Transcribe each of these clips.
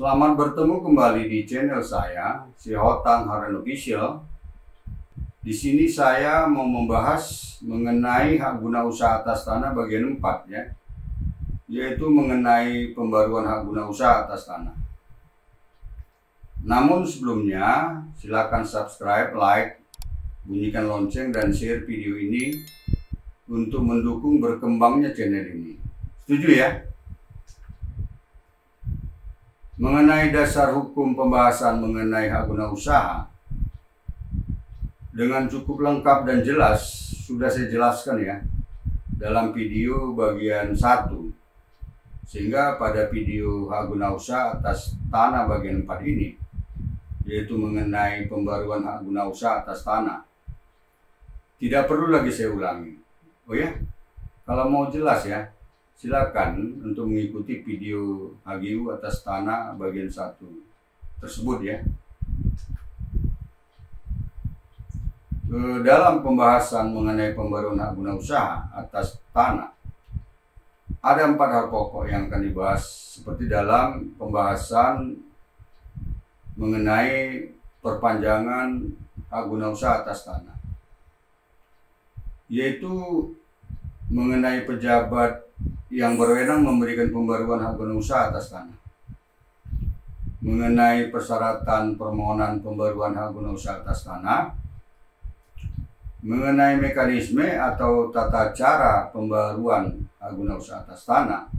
Selamat bertemu kembali di channel saya, Si Hotang Haren Official. Di sini saya mau membahas mengenai hak guna usaha atas tanah bagian 4 ya, yaitu mengenai pembaruan hak guna usaha atas tanah. Namun sebelumnya, silakan subscribe, like, bunyikan lonceng dan share video ini untuk mendukung berkembangnya channel ini. Setuju ya? Mengenai dasar hukum pembahasan mengenai hak guna usaha dengan cukup lengkap dan jelas sudah saya jelaskan ya dalam video bagian 1, sehingga pada video hak guna usaha atas tanah bagian 4 ini, yaitu mengenai pembaruan hak guna usaha atas tanah, tidak perlu lagi saya ulangi. Oh ya, kalau mau jelas ya, silakan untuk mengikuti video HGU atas tanah bagian 1 tersebut ya. Dalam pembahasan mengenai pembaruan hak guna usaha atas tanah, ada 4 hal pokok yang akan dibahas seperti dalam pembahasan mengenai perpanjangan hak guna usaha atas tanah, yaitu mengenai pejabat yang berwenang memberikan pembaruan hak guna usaha atas tanah, mengenai persyaratan permohonan pembaruan hak guna usaha atas tanah, mengenai mekanisme atau tata cara pembaruan hak guna usaha atas tanah,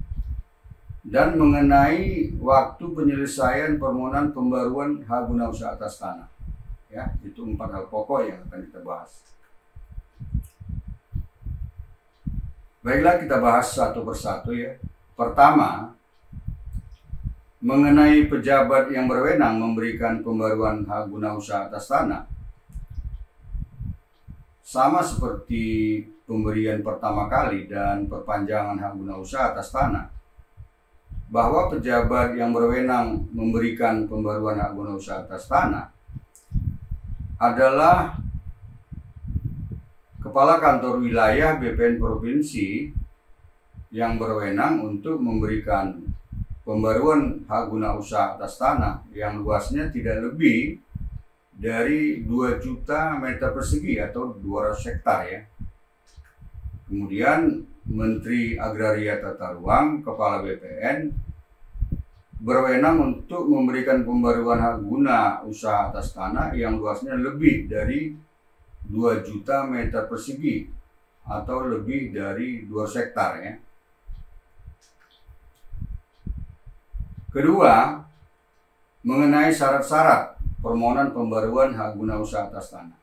dan mengenai waktu penyelesaian permohonan pembaruan hak guna usaha atas tanah. Ya, itu 4 hal pokok yang akan kita bahas. Baiklah, kita bahas satu persatu ya. Pertama, mengenai pejabat yang berwenang memberikan pembaruan hak guna usaha atas tanah. Sama seperti pemberian pertama kali dan perpanjangan hak guna usaha atas tanah, bahwa pejabat yang berwenang memberikan pembaruan hak guna usaha atas tanah adalah Kepala Kantor Wilayah BPN Provinsi yang berwenang untuk memberikan pembaruan hak guna usaha atas tanah yang luasnya tidak lebih dari 2 juta meter persegi atau 200 hektar ya. Kemudian Menteri Agraria Tata Ruang, Kepala BPN, berwenang untuk memberikan pembaruan hak guna usaha atas tanah yang luasnya lebih dari 2 juta meter persegi atau lebih dari 2 hektar ya. Kedua, mengenai syarat-syarat permohonan pembaruan hak guna usaha atas tanah.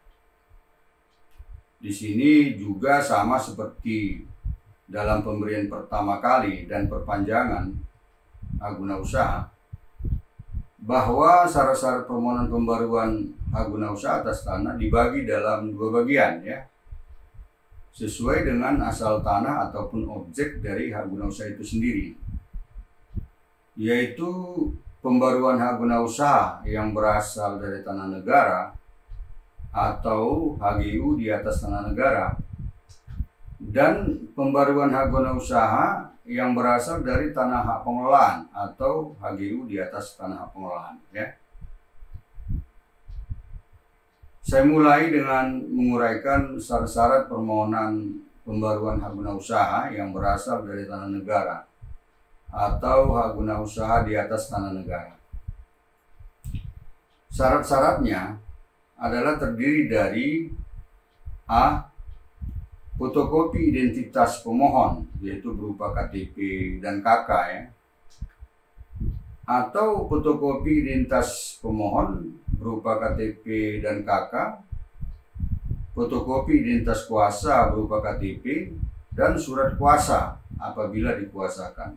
Di sini juga sama seperti dalam pemberian pertama kali dan perpanjangan hak guna usaha, bahwa syarat-syarat permohonan pembaruan hak guna usaha atas tanah dibagi dalam 2 bagian ya, sesuai dengan asal tanah ataupun objek dari hak guna usaha itu sendiri, yaitu pembaruan hak guna usaha yang berasal dari tanah negara atau HGU di atas tanah negara, dan pembaruan hak guna usaha yang berasal dari tanah hak pengelolaan atau HGU di atas tanah hak pengelolaan ya. Saya mulai dengan menguraikan syarat-syarat permohonan pembaruan hak guna usaha yang berasal dari tanah negara atau hak guna usaha di atas tanah negara. Syarat-syaratnya adalah terdiri dari A. Fotokopi identitas pemohon, yaitu berupa KTP dan KK ya, atau fotokopi identitas pemohon berupa KTP dan KK, fotokopi identitas kuasa berupa KTP, dan surat kuasa apabila dikuasakan.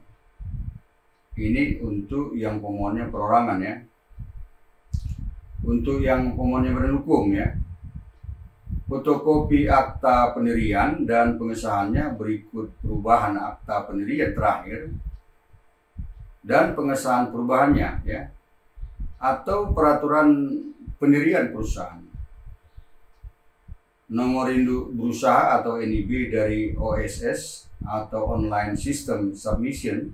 Ini untuk yang pemohonnya perorangan ya. Untuk yang pemohonnya badan hukum ya, fotokopi akta pendirian dan pengesahannya berikut perubahan akta pendirian terakhir dan pengesahan perubahannya ya, atau peraturan pendirian perusahaan, nomor induk berusaha atau NIB dari OSS atau Online System Submission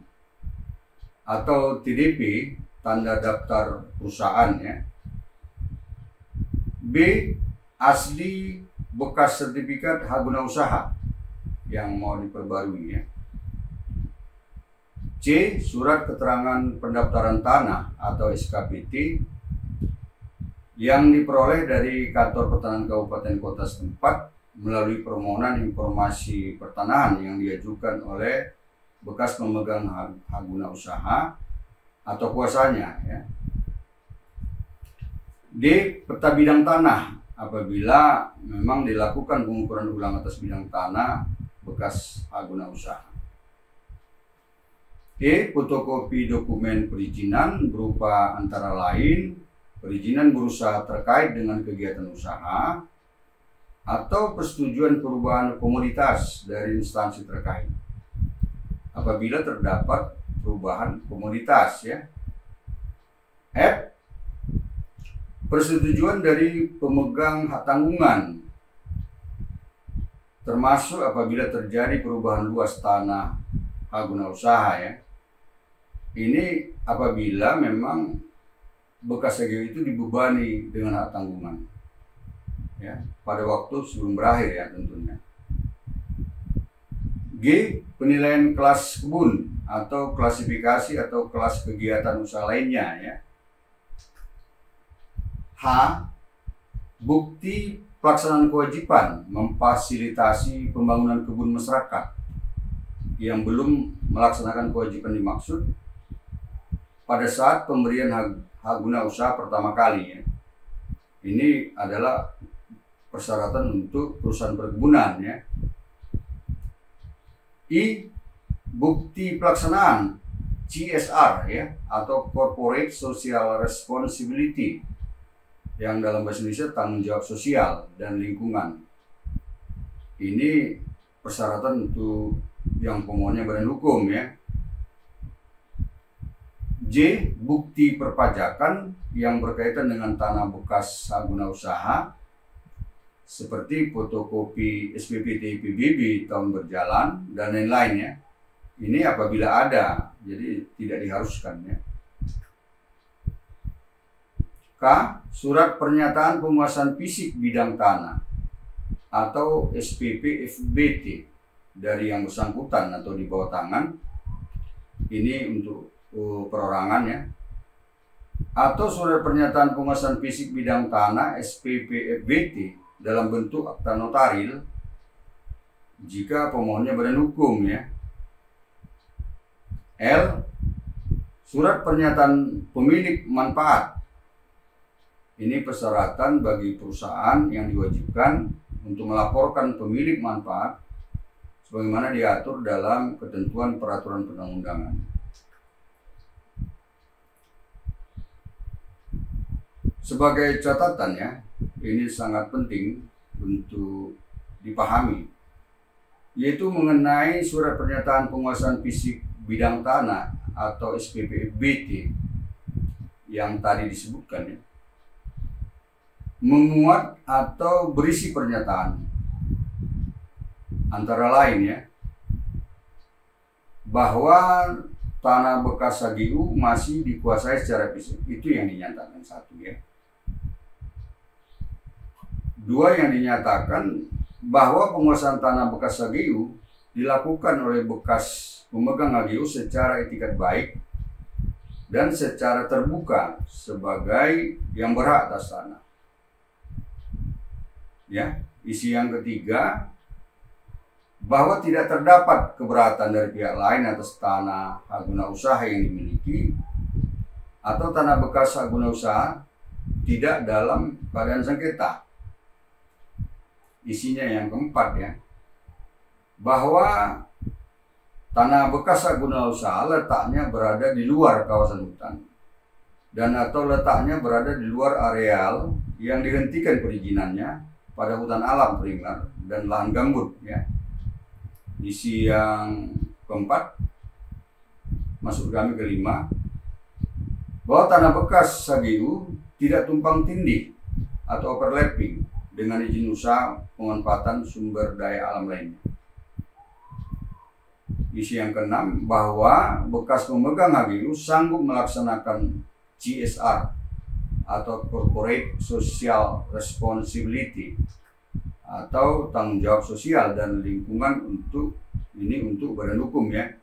atau TDP tanda daftar perusahaan ya. B. Asli bekas sertifikat hak guna usaha yang mau diperbarui ya. C. Surat keterangan pendaftaran tanah atau SKPT yang diperoleh dari kantor pertanahan kabupaten kota setempat melalui permohonan informasi pertanahan yang diajukan oleh bekas pemegang hak guna usaha atau kuasanya ya. D. Peta bidang tanah apabila memang dilakukan pengukuran ulang atas bidang tanah bekas hak guna usaha. E. Fotokopi dokumen perizinan berupa antara lain perizinan berusaha terkait dengan kegiatan usaha atau persetujuan perubahan komoditas dari instansi terkait apabila terdapat perubahan komoditas ya. F. Persetujuan dari pemegang hak tanggungan termasuk apabila terjadi perubahan luas tanah hak guna usaha ya. Ini apabila memang bekas HGU itu dibebani dengan hak tanggungan ya pada waktu sebelum berakhir ya tentunya. G. Penilaian kelas kebun atau klasifikasi atau kelas kegiatan usaha lainnya ya. H. Bukti pelaksanaan kewajiban memfasilitasi pembangunan kebun masyarakat yang belum melaksanakan kewajiban dimaksud pada saat pemberian hak guna usaha pertama kali ya. Ini adalah persyaratan untuk perusahaan perkebunan ya. I. Bukti pelaksanaan CSR ya atau Corporate Social Responsibility yang dalam bahasa Indonesia tanggung jawab sosial dan lingkungan. Ini persyaratan untuk yang pemohonnya badan hukum ya. J. Bukti perpajakan yang berkaitan dengan tanah bekas hak guna usaha seperti fotokopi SPPT PBB tahun berjalan dan lain-lain ya. Ini apabila ada, jadi tidak diharuskan ya. K. Surat pernyataan penguasaan fisik bidang tanah atau SPP FBT dari yang bersangkutan atau di bawah tangan. Ini untuk perorangan ya. Atau surat pernyataan penguasaan fisik bidang tanah SPP FBT dalam bentuk akta notaril jika pemohonnya badan hukum ya. L. Surat pernyataan pemilik manfaat. Ini persyaratan bagi perusahaan yang diwajibkan untuk melaporkan pemilik manfaat sebagaimana diatur dalam ketentuan peraturan perundang-undangan. Sebagai catatan ya, ini sangat penting untuk dipahami, yaitu mengenai surat pernyataan penguasaan fisik bidang tanah atau SPP FBT yang tadi disebutkan ya, memuat atau berisi pernyataan antara lain ya, bahwa tanah bekas HGU masih dikuasai secara fisik, itu yang dinyatakan satu ya. Dua, yang dinyatakan bahwa penguasaan tanah bekas HGU dilakukan oleh bekas pemegang HGU secara etikat baik dan secara terbuka sebagai yang berhak atas tanah. Ya, isi yang ketiga, bahwa tidak terdapat keberatan dari pihak lain atas tanah hak guna usaha yang dimiliki atau tanah bekas hak guna usaha tidak dalam keadaan sengketa. Isinya yang keempat ya, bahwa tanah bekas hak guna usaha letaknya berada di luar kawasan hutan dan atau letaknya berada di luar areal yang dihentikan perizinannya pada hutan alam primer dan lahan gambut ya. Isi yang keempat, maksud kami kelima, bahwa tanah bekas HGU tidak tumpang tindih atau overlapping dengan izin usaha pemanfaatan sumber daya alam lainnya. Isi yang keenam, bahwa bekas pemegang HGU sanggup melaksanakan CSR atau Corporate Social Responsibility atau tanggung jawab sosial dan lingkungan untuk badan hukum ya.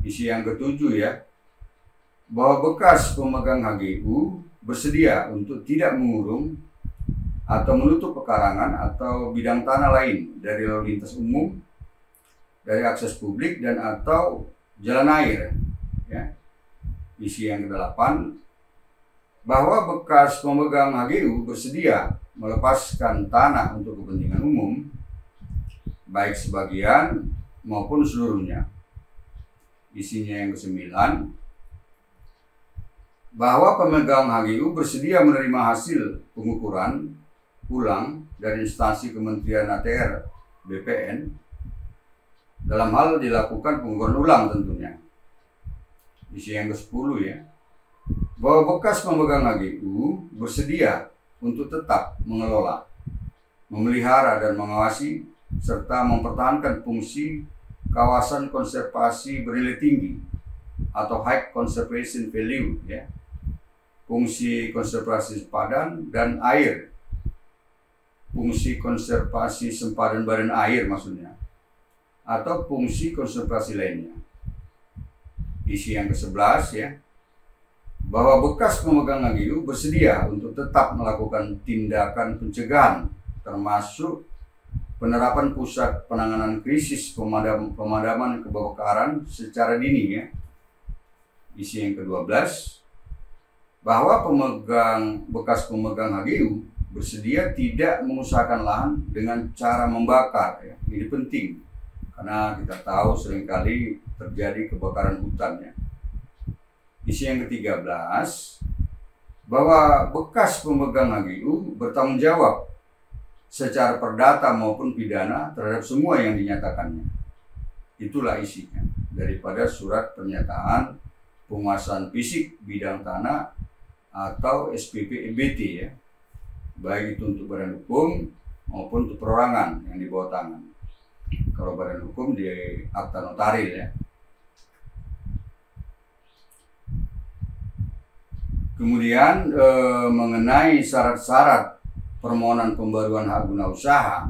Isi yang ketujuh ya, bahwa bekas pemegang HGU bersedia untuk tidak mengurung atau menutup pekarangan atau bidang tanah lain dari lalu lintas umum, dari akses publik dan atau jalan air ya. Isi yang ke-8, bahwa bekas pemegang HGU bersedia melepaskan tanah untuk kepentingan umum baik sebagian maupun seluruhnya. Isinya yang ke-9, bahwa pemegang HGU bersedia menerima hasil pengukuran ulang dari instansi Kementerian ATR BPN dalam hal dilakukan pengukuran ulang tentunya. Isi yang ke-10 ya, bahwa bekas pemegang HGU bersedia untuk tetap mengelola, memelihara dan mengawasi serta mempertahankan fungsi kawasan konservasi bernilai tinggi atau high conservation value ya, fungsi konservasi sempadan dan air, fungsi konservasi sempadan badan air maksudnya, atau fungsi konservasi lainnya. Isi yang ke-11 ya, bahwa bekas pemegang HGU bersedia untuk tetap melakukan tindakan pencegahan termasuk penerapan pusat penanganan krisis pemadaman kebakaran secara dini ya. Isi yang ke-12, bahwa bekas pemegang HGU bersedia tidak mengusahakan lahan dengan cara membakar ya. Ini penting karena kita tahu seringkali terjadi kebakaran hutan ya. Isi yang ke-13, bahwa bekas pemegang HGU bertanggung jawab secara perdata maupun pidana terhadap semua yang dinyatakannya. Itulah isinya daripada surat pernyataan penguasaan fisik bidang tanah atau SPP EBT ya, baik itu untuk badan hukum maupun untuk perorangan yang di bawah tangan. Kalau badan hukum di akta notaris ya. Kemudian mengenai syarat-syarat permohonan pembaruan hak guna usaha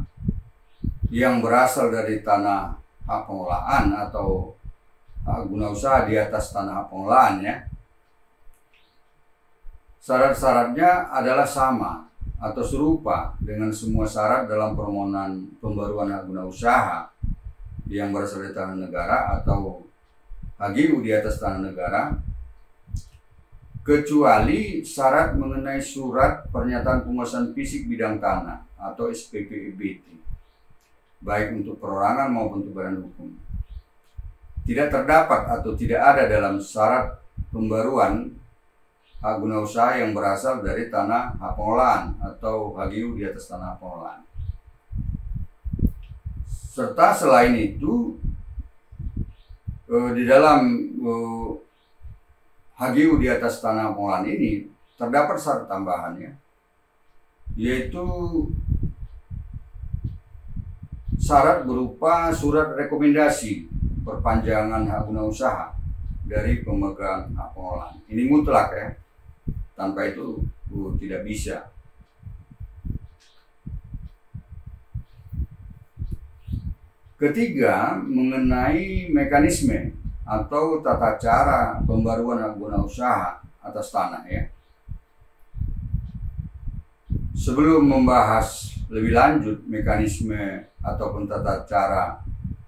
yang berasal dari tanah hak pengelolaan atau hak guna usaha di atas tanah hak pengelolaan ya. Syarat-syaratnya adalah sama atau serupa dengan semua syarat dalam permohonan pembaruan hak guna usaha yang berasal dari tanah negara atau HGU di atas tanah negara, kecuali syarat mengenai surat pernyataan penguasaan fisik bidang tanah atau SPP EBT, baik untuk perorangan maupun untuk badan hukum. Tidak terdapat atau tidak ada dalam syarat pembaruan hak guna usaha yang berasal dari tanah hak pengelolaan atau HGU di atas tanah hak pengelolaan. Serta selain itu, di dalam HGU di atas tanah pengelolaan ini terdapat syarat tambahannya, yaitu syarat berupa surat rekomendasi perpanjangan hak guna usaha dari pemegang hak pengelolaan. Ini mutlak ya, tanpa itu tidak bisa. Ketiga, mengenai mekanisme atau tata cara pembaruan hak guna usaha atas tanah ya. Sebelum membahas lebih lanjut mekanisme ataupun tata cara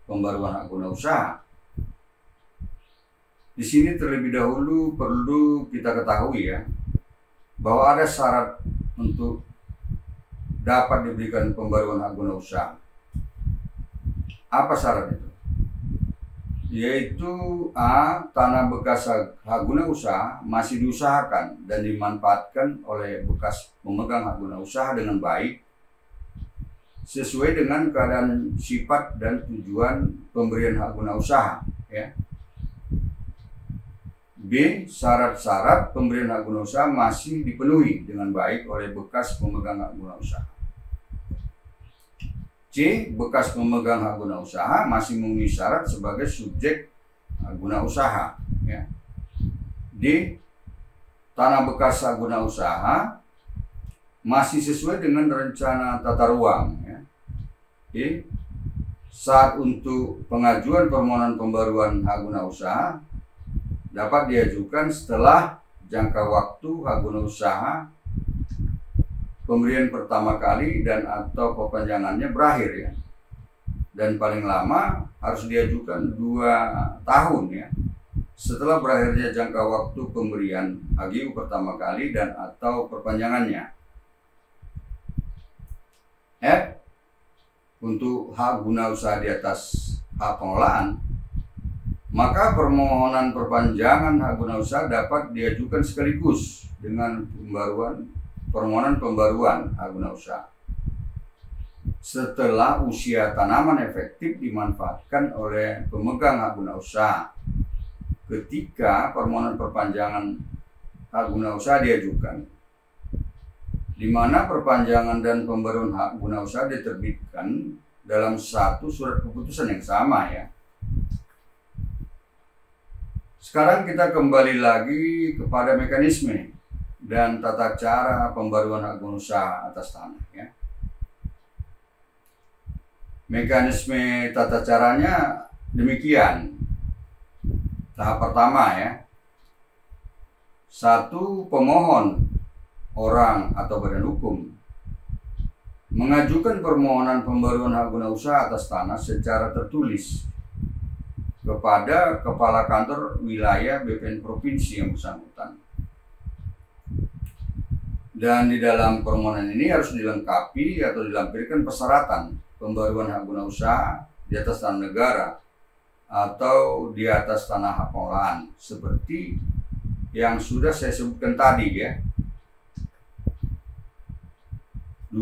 pembaruan hak guna usaha, di sini terlebih dahulu perlu kita ketahui ya, bahwa ada syarat untuk dapat diberikan pembaruan hak guna usaha. Apa syarat itu? Yaitu A. Tanah bekas hak guna usaha masih diusahakan dan dimanfaatkan oleh bekas pemegang hak guna usaha dengan baik sesuai dengan keadaan sifat dan tujuan pemberian hak guna usaha ya. B. Syarat-syarat pemberian hak guna usaha masih dipenuhi dengan baik oleh bekas pemegang hak guna usaha. C. Bekas pemegang hak guna usaha masih memenuhi syarat sebagai subjek hak guna usaha ya. D. tanah bekas hak guna usaha masih sesuai dengan rencana tata ruang ya. Oke. Saat untuk pengajuan permohonan pembaruan hak guna usaha dapat diajukan setelah jangka waktu hak guna usaha pemberian pertama kali dan atau perpanjangannya berakhir ya. Dan paling lama harus diajukan 2 tahun ya. Setelah berakhirnya jangka waktu pemberian HGU pertama kali dan atau perpanjangannya. Untuk hak guna usaha di atas hak pengelolaan, maka permohonan perpanjangan hak guna usaha dapat diajukan sekaligus dengan permohonan pembaruan hak guna usaha setelah usia tanaman efektif dimanfaatkan oleh pemegang hak guna usaha ketika permohonan perpanjangan hak guna usaha diajukan, di mana perpanjangan dan pembaruan hak guna usaha diterbitkan dalam satu surat keputusan yang sama ya. Sekarang kita kembali lagi kepada mekanisme dan tata cara pembaruan hak guna usaha atas tanah ya. Mekanisme tata caranya demikian. Tahap pertama ya. 1. Pemohon orang atau badan hukum mengajukan permohonan pembaruan hak guna usaha atas tanah secara tertulis kepada kepala kantor wilayah BPN provinsi yang bersangkutan. Dan di dalam permohonan ini harus dilengkapi atau dilampirkan persyaratan pembaruan hak guna usaha di atas tanah negara atau di atas tanah hak pengelolaan seperti yang sudah saya sebutkan tadi ya. 2.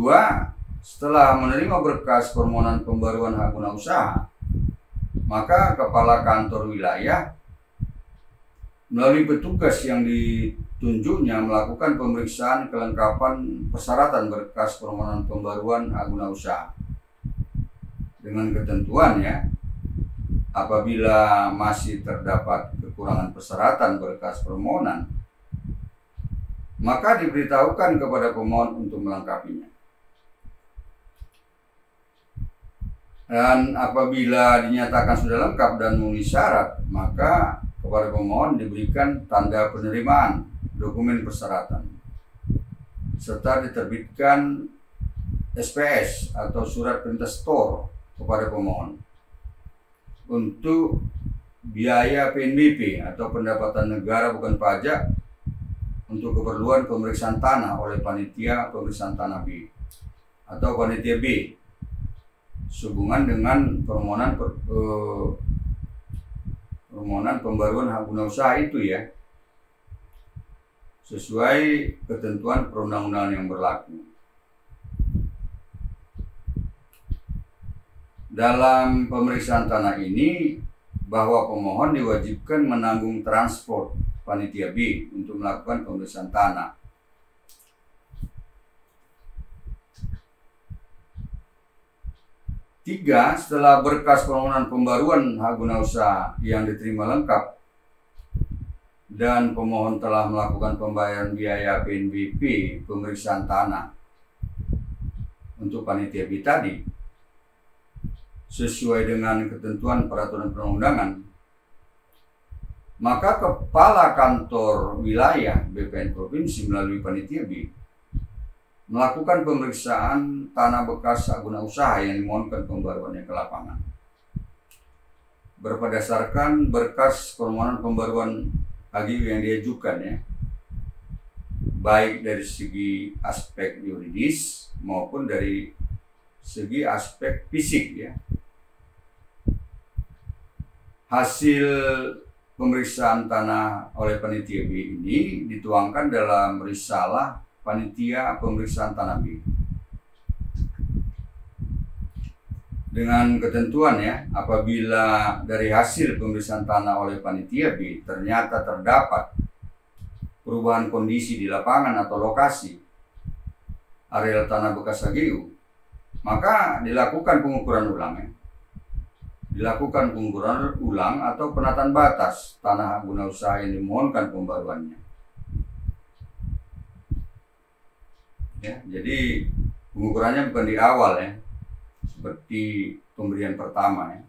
Setelah menerima berkas permohonan pembaruan hak guna usaha, maka kepala kantor wilayah melalui petugas yang ditunjuknya melakukan pemeriksaan kelengkapan persyaratan berkas permohonan pembaruan hak guna usaha dengan ketentuan ya, apabila masih terdapat kekurangan persyaratan berkas permohonan, maka diberitahukan kepada pemohon untuk melengkapinya. Dan apabila dinyatakan sudah lengkap dan memenuhi syarat, maka kepada pemohon diberikan tanda penerimaan dokumen persyaratan serta diterbitkan SPS atau surat perintah setor kepada pemohon untuk biaya PNBP atau pendapatan negara bukan pajak untuk keperluan pemeriksaan tanah oleh panitia pemeriksaan tanah B atau panitia B sehubungan dengan permohonan pembaruan hak guna usaha itu ya, sesuai ketentuan perundang-undangan yang berlaku. Dalam pemeriksaan tanah ini, bahwa pemohon diwajibkan menanggung transport panitia B untuk melakukan pemeriksaan tanah. 3. Setelah berkas permohonan pembaruan hak guna usaha yang diterima lengkap dan pemohon telah melakukan pembayaran biaya PNBP pemeriksaan tanah untuk panitia B tadi sesuai dengan ketentuan peraturan perundang-undangan, maka kepala kantor wilayah BPN provinsi melalui panitia B melakukan pemeriksaan tanah bekas hak guna usaha yang dimohonkan pembaruannya ke lapangan berdasarkan berkas permohonan pembaruan HGU yang diajukan ya, baik dari segi aspek yuridis maupun dari segi aspek fisik ya. Hasil pemeriksaan tanah oleh panitia B ini dituangkan dalam risalah panitia pemeriksaan tanah B dengan ketentuan ya, apabila dari hasil pemeriksaan tanah oleh panitia B ternyata terdapat perubahan kondisi di lapangan atau lokasi areal tanah bekas HGU, maka dilakukan pengukuran ulang ya. Dilakukan pengukuran ulang atau penataan batas tanah hak guna usaha yang dimohonkan pembaruannya ya. Jadi pengukurannya bukan di awal ya, seperti pemberian pertama ya.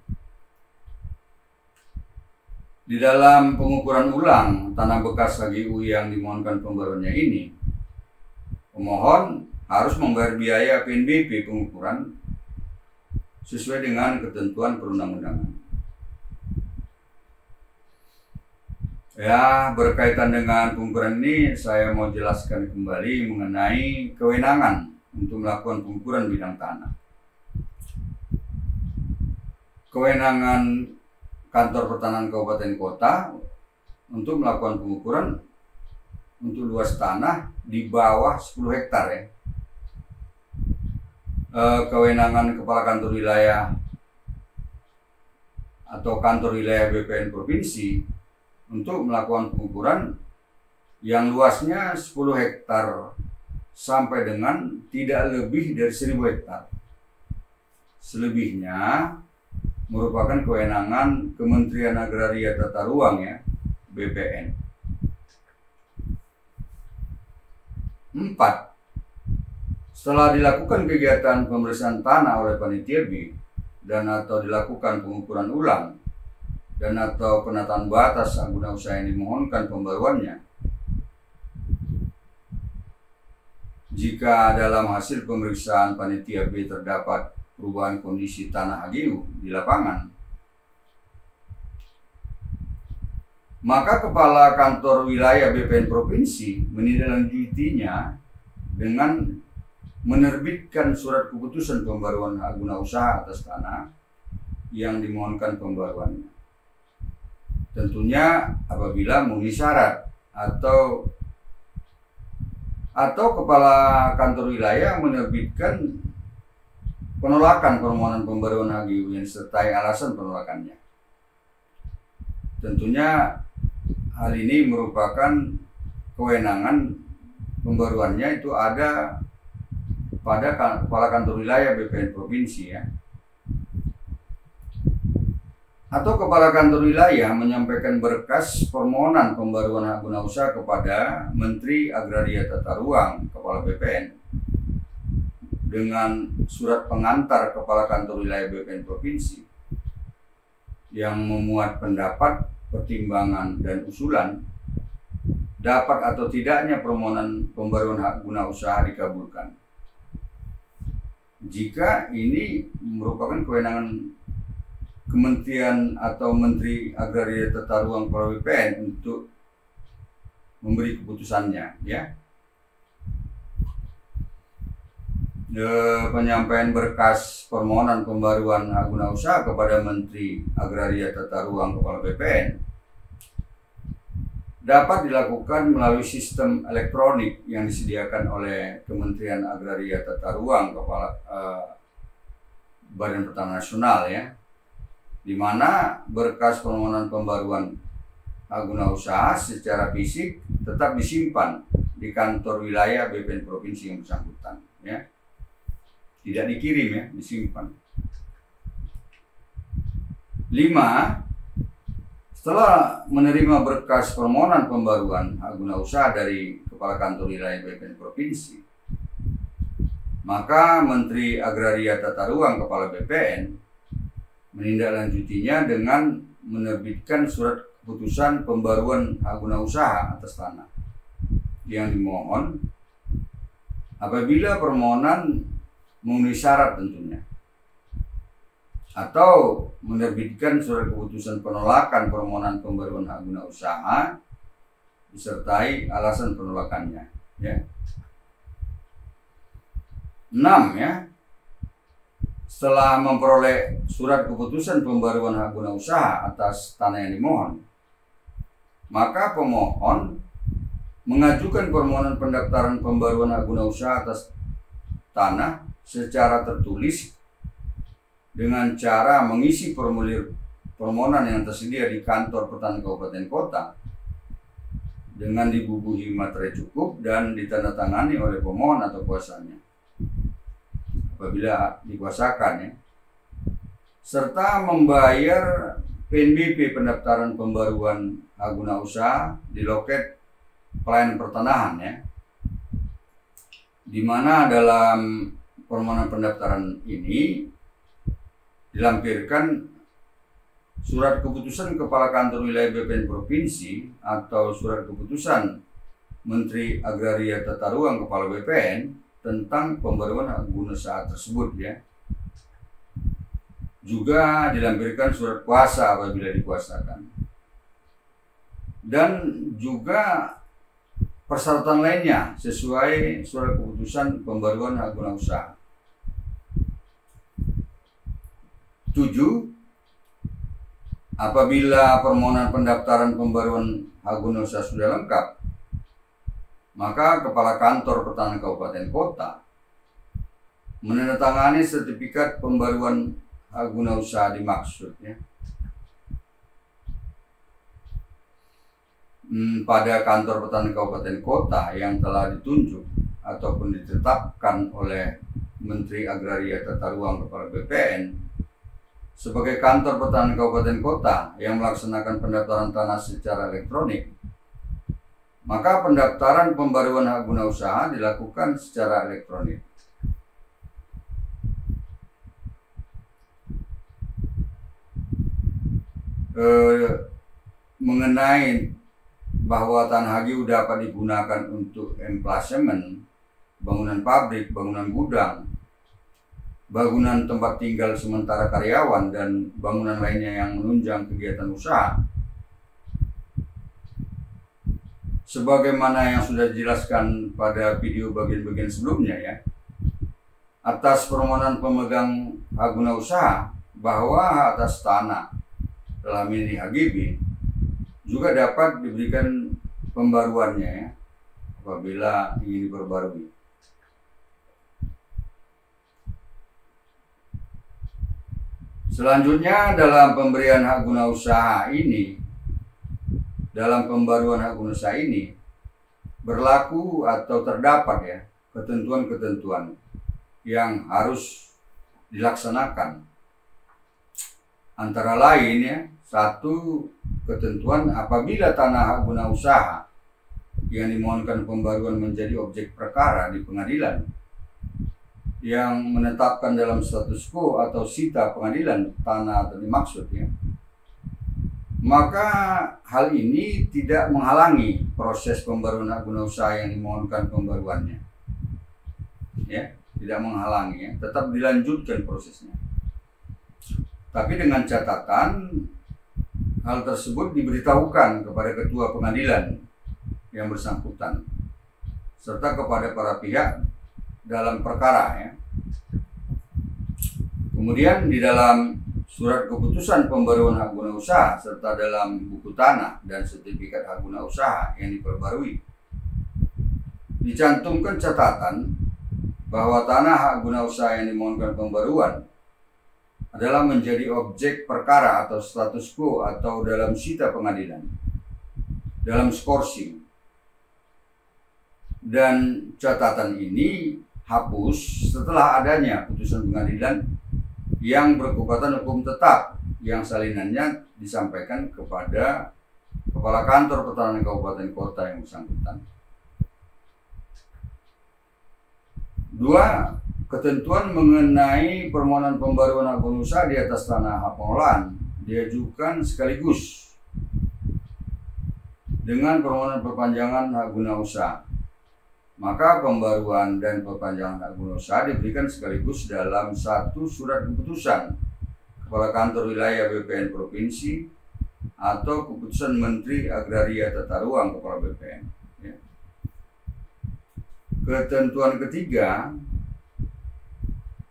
Di dalam pengukuran ulang tanah bekas HGU yang dimohonkan pembaruannya ini, pemohon harus membayar biaya PNBP pengukuran sesuai dengan ketentuan perundang-undangan. Ya, berkaitan dengan pengukuran ini, saya mau jelaskan kembali mengenai kewenangan untuk melakukan pengukuran bidang tanah. Kewenangan Kantor Pertanahan Kabupaten Kota untuk melakukan pengukuran untuk luas tanah di bawah 10 hektar ya. Kewenangan Kepala Kantor Wilayah atau Kantor Wilayah BPN Provinsi untuk melakukan pengukuran yang luasnya 10 hektar sampai dengan tidak lebih dari 1000 hektar. Selebihnya merupakan kewenangan Kementerian Agraria Tata Ruang ya, BPN. 4. Setelah dilakukan kegiatan pemeriksaan tanah oleh panitia B dan atau dilakukan pengukuran ulang dan atau penataan batas guna usaha yang dimohonkan pembaruannya, jika dalam hasil pemeriksaan panitia B terdapat perubahan kondisi tanah HGU di lapangan, maka Kepala Kantor Wilayah BPN Provinsi menindaklanjutinya dengan menerbitkan surat keputusan pembaruan hak guna usaha atas tanah yang dimohonkan pembaruannya. Tentunya apabila memenuhi syarat atau Kepala Kantor Wilayah menerbitkan penolakan permohonan pembaruan HGU yang disertai alasan penolakannya. Tentunya hal ini merupakan kewenangan pembaruannya itu ada pada Kepala Kantor Wilayah BPN Provinsi ya. Atau Kepala Kantor Wilayah menyampaikan berkas permohonan pembaruan hak guna usaha kepada Menteri Agraria Tata Ruang, Kepala BPN, dengan surat pengantar Kepala Kantor Wilayah BPN Provinsi yang memuat pendapat, pertimbangan, dan usulan dapat atau tidaknya permohonan pembaruan hak guna usaha dikabulkan. Jika ini merupakan kewenangan Kementerian atau Menteri Agraria Tata Ruang Kepala BPN untuk memberi keputusannya ya. Penyampaian berkas permohonan pembaruan hak guna usaha kepada Menteri Agraria Tata Ruang Kepala BPN dapat dilakukan melalui sistem elektronik yang disediakan oleh Kementerian Agraria Tata Ruang Kepala Badan Pertanahan Nasional ya, di mana berkas permohonan pembaruan hak guna usaha secara fisik tetap disimpan di kantor wilayah BPN Provinsi yang bersangkutan ya. Tidak dikirim ya, disimpan. 5. Setelah menerima berkas permohonan pembaruan hak guna usaha dari Kepala Kantor Wilayah BPN Provinsi, maka Menteri Agraria Tata Ruang Kepala BPN menindaklanjutinya dengan menerbitkan surat keputusan pembaruan hak guna usaha atas tanah yang dimohon apabila permohonan memenuhi syarat tentunya, atau menerbitkan surat keputusan penolakan permohonan pembaruan hak guna usaha disertai alasan penolakannya ya. 6 ya. Setelah memperoleh surat keputusan pembaruan hak guna usaha atas tanah yang dimohon, maka pemohon mengajukan permohonan pendaftaran pembaruan hak guna usaha atas tanah secara tertulis dengan cara mengisi formulir permohonan yang tersedia di Kantor Pertanahan Kabupaten Kota dengan dibubuhi materai cukup dan ditandatangani oleh pemohon atau kuasanya apabila dikuasakan ya, serta membayar PNBP pendaftaran pembaruan hak guna usaha di loket pelayanan pertanahan ya. di mana dalam permohonan pendaftaran ini dilampirkan surat keputusan Kepala Kantor Wilayah BPN Provinsi atau surat keputusan Menteri Agraria Tata Ruang Kepala BPN tentang pembaruan hak guna usaha tersebut ya. Juga dilampirkan surat kuasa apabila dikuasakan. Dan juga persyaratan lainnya sesuai surat keputusan pembaruan hak guna usaha. 7. Apabila permohonan pendaftaran pembaruan hak guna usaha sudah lengkap, maka Kepala Kantor Pertanahan Kabupaten Kota menandatangani sertifikat pembaruan hak guna usaha dimaksud ya, pada Kantor Pertanahan Kabupaten Kota yang telah ditunjuk ataupun ditetapkan oleh Menteri Agraria Tata Ruang Kepala BPN sebagai Kantor Pertanahan Kabupaten Kota yang melaksanakan pendaftaran tanah secara elektronik. Maka pendaftaran pembaruan hak guna usaha dilakukan secara elektronik. Mengenai bahwa tanah hgu dapat digunakan untuk emplasemen, bangunan pabrik, bangunan gudang, bangunan tempat tinggal sementara karyawan, dan bangunan lainnya yang menunjang kegiatan usaha. Sebagaimana yang sudah dijelaskan pada video bagian-bagian sebelumnya ya, atas permohonan pemegang hak guna usaha bahwa hak atas tanah dalam ini HGB juga dapat diberikan pembaruannya ya, apabila ingin diperbarui. Selanjutnya dalam pemberian hak guna usaha ini, dalam pembaruan hak guna usaha ini berlaku atau terdapat ya ketentuan-ketentuan yang harus dilaksanakan. Antara lain ya, 1, ketentuan apabila tanah hak guna usaha yang dimohonkan pembaruan menjadi objek perkara di pengadilan yang menetapkan dalam status quo atau sita pengadilan tanah atau dimaksud ya, maka hal ini tidak menghalangi proses pembaruan hak guna usaha yang dimohonkan pembaruannya ya, tidak menghalangi ya, tetap dilanjutkan prosesnya. Tapi dengan catatan hal tersebut diberitahukan kepada ketua pengadilan yang bersangkutan serta kepada para pihak dalam perkara ya. Kemudian di dalam surat keputusan pembaruan hak guna usaha serta dalam buku tanah dan sertifikat hak guna usaha yang diperbarui dicantumkan catatan bahwa tanah hak guna usaha yang dimohonkan pembaruan adalah menjadi objek perkara atau status quo atau dalam sita pengadilan, dalam skorsing. Dan catatan ini hapus setelah adanya putusan pengadilan yang berkekuatan hukum tetap yang salinannya disampaikan kepada Kepala Kantor Pertanahan Kabupaten Kota yang bersangkutan. 2. Ketentuan mengenai permohonan pembaruan hak guna usaha di atas tanah hak pengolahan diajukan sekaligus dengan permohonan perpanjangan hak guna usaha. Maka pembaruan dan perpanjangan hak guna usaha diberikan sekaligus dalam satu surat keputusan Kepala Kantor Wilayah BPN Provinsi atau keputusan Menteri Agraria Tata Ruang Kepala BPN. Ya. Ketentuan ketiga,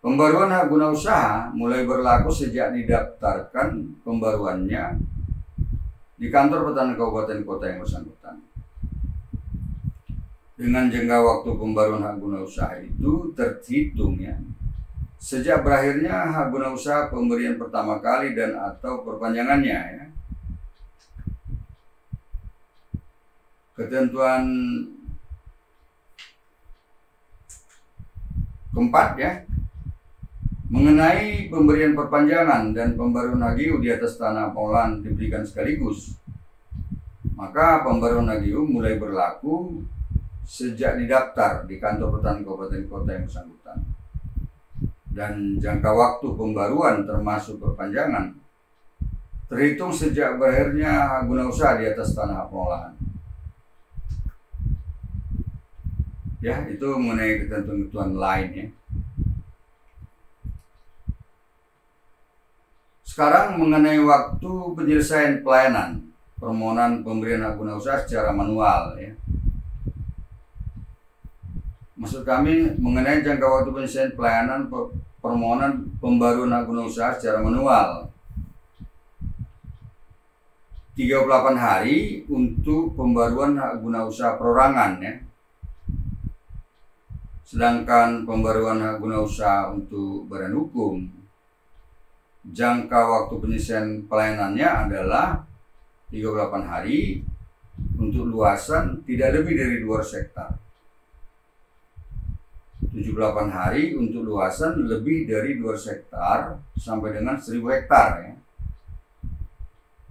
pembaruan hak guna usaha mulai berlaku sejak didaftarkan pembaruannya di Kantor Pertanahan Kabupaten Kota yang bersangkutan. Dengan jangka waktu pembaruan hak guna usaha itu terhitung ya, sejak berakhirnya hak guna usaha pemberian pertama kali dan atau perpanjangannya ya. Ketentuan keempat ya, mengenai pemberian perpanjangan dan pembaruan HGU di atas tanah pengolahan diberikan sekaligus. Maka pembaruan HGU mulai berlaku sejak didaftar di kantor pertanian kabupaten kota yang bersangkutan. Dan jangka waktu pembaruan termasuk perpanjangan terhitung sejak berakhirnya hak guna usaha di atas tanah pengolahan. Ya, itu mengenai ketentuan-ketentuan lain ya. Sekarang mengenai waktu penyelesaian pelayanan permohonan pemberian hak guna usaha secara manual ya. Maksud kami mengenai jangka waktu penyelesaian pelayanan permohonan pembaruan hak guna usaha secara manual. 38 hari untuk pembaruan hak guna usaha perorangan ya. Sedangkan pembaruan hak guna usaha untuk badan hukum, jangka waktu penyelesaian pelayanannya adalah 38 hari untuk luasan tidak lebih dari 200 hektar. 78 hari untuk luasan lebih dari 200 hektar sampai dengan 1000 hektar ya.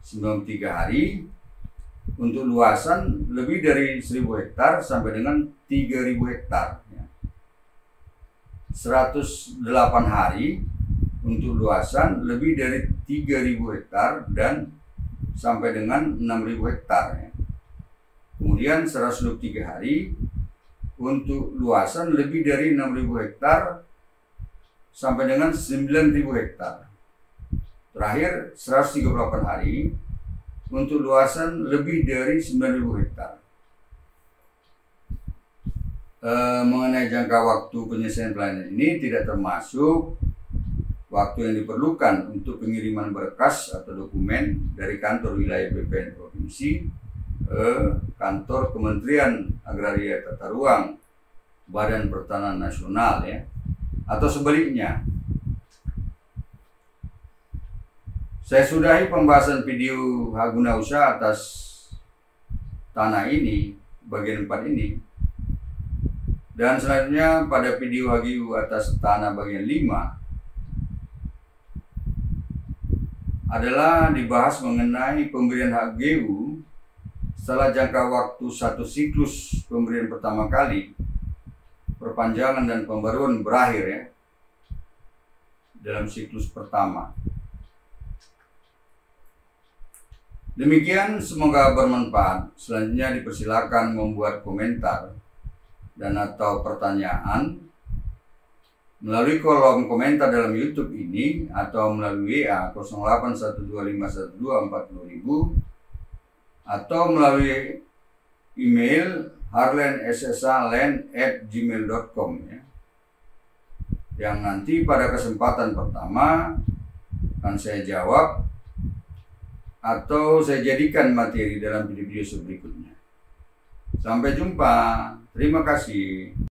93 hari untuk luasan lebih dari 1000 hektar sampai dengan 3000 hektar ya. 108 hari untuk luasan lebih dari 3000 hektar dan sampai dengan 6000 hektar ya. Kemudian 123 hari untuk luasan lebih dari 6000 hektar sampai dengan 9000 hektar. Terakhir 138 hari untuk luasan lebih dari 9000 hektar. Mengenai jangka waktu penyelesaian pelayanan ini tidak termasuk waktu yang diperlukan untuk pengiriman berkas atau dokumen dari kantor wilayah BPN Provinsi kantor Kementerian Agraria Tata Ruang Badan Pertanahan Nasional ya, atau sebaliknya. Saya sudahi pembahasan video hak guna usaha atas tanah ini, bagian 4 ini. Dan selanjutnya pada video HGU atas tanah bagian 5 adalah dibahas mengenai pemberian hak GU setelah jangka waktu satu siklus pemberian pertama kali, perpanjangan dan pembaruan berakhir ya, dalam siklus pertama. Demikian, semoga bermanfaat. Selanjutnya dipersilakan membuat komentar dan atau pertanyaan melalui kolom komentar dalam YouTube ini atau melalui WA 081251240000 atau melalui email harlenssalen@gmail.com ya. Yang nanti pada kesempatan pertama akan saya jawab atau saya jadikan materi dalam video-video berikutnya. Sampai jumpa. Terima kasih.